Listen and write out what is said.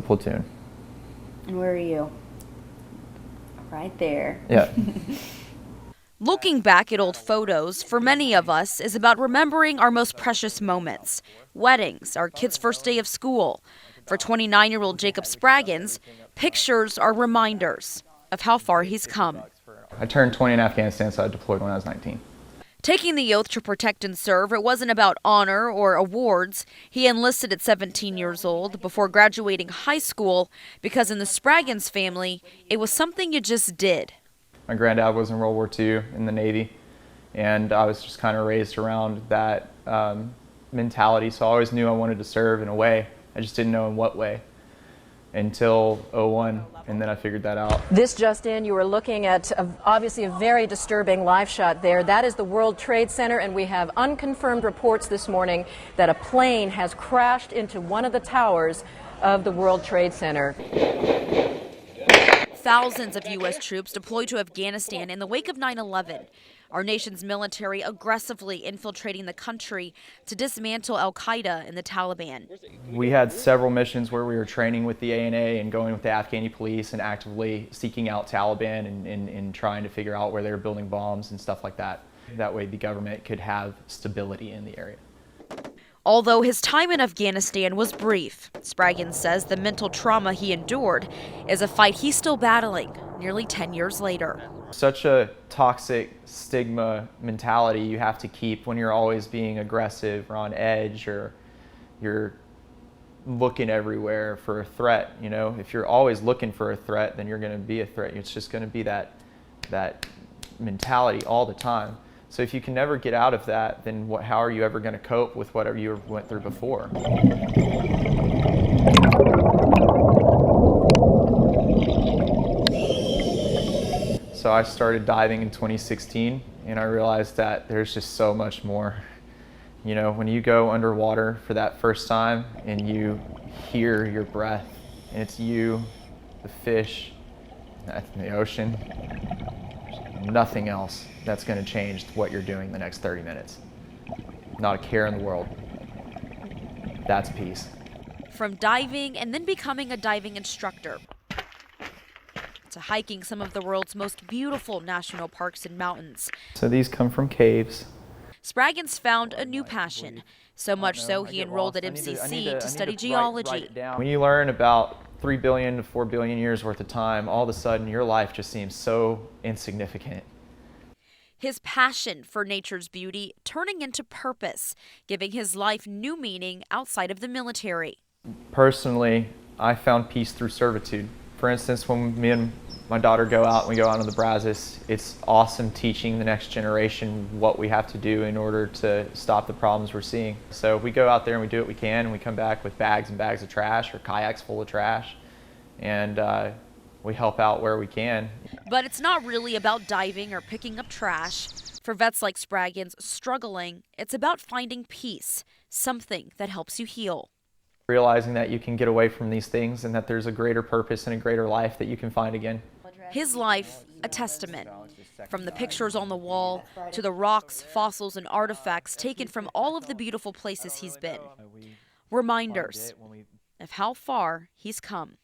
platoon. And where are you? Right there. Yeah. Looking back at old photos, for many of us, is about remembering our most precious moments. Weddings, our kid's first day of school. For 29-year-old Jacob Spraggins, pictures are reminders of how far he's come. I turned 20 in Afghanistan, so I deployed when I was 19. Taking the oath to protect and serve, it wasn't about honor or awards. He enlisted at 17 years old before graduating high school because in the Spraggins family, it was something you just did. My granddad was in World War II in the Navy, and I was just kind of raised around that mentality, so I always knew I wanted to serve in a way. I just didn't know in what way until '01, and then I figured that out. This just in, you were looking at obviously a very disturbing live shot there. That is the World Trade Center, and we have unconfirmed reports this morning that a plane has crashed into one of the towers of the World Trade Center. Thousands of U.S. troops deployed to Afghanistan in the wake of 9/11. Our nation's military aggressively infiltrating the country to dismantle al-Qaeda and the Taliban. We had several missions where we were training with the ANA and going with the Afghani police and actively seeking out Taliban and trying to figure out where they were building bombs and stuff like that. That way the government could have stability in the area. Although his time in Afghanistan was brief, Spraggins says the mental trauma he endured is a fight he's still battling nearly 10 years later. Such a toxic stigma mentality you have to keep when you're always being aggressive or on edge, or you're looking everywhere for a threat. You know, if you're always looking for a threat, then you're going to be a threat. It's just going to be that mentality all the time. So if you can never get out of that, then how are you ever going to cope with whatever you went through before? So I started diving in 2016, and I realized that there's just so much more. You know, when you go underwater for that first time and you hear your breath, and it's you, the fish, the ocean, nothing else that's going to change what you're doing the next 30 minutes. Not a care in the world. That's peace. From diving and then becoming a diving instructor, to hiking some of the world's most beautiful national parks and mountains. So these come from caves. Spraggins found a new passion, so much so he enrolled at MCC to study geology. When you learn about 3 billion to 4 billion years worth of time, all of a sudden your life just seems so insignificant. His passion for nature's beauty turning into purpose, giving his life new meaning outside of the military. Personally, I found peace through servitude. For instance, when me and my daughter go out and we go out on the Brazos, it's awesome teaching the next generation what we have to do in order to stop the problems we're seeing. So we go out there and we do what we can, and we come back with bags and bags of trash or kayaks full of trash, and we help out where we can. But it's not really about diving or picking up trash. For vets like Spraggins struggling, it's about finding peace, something that helps you heal. Realizing that you can get away from these things and that there's a greater purpose and a greater life that you can find again. His life, a testament. From the pictures on the wall to the rocks, fossils, and artifacts taken from all of the beautiful places he's been. Reminders of how far he's come.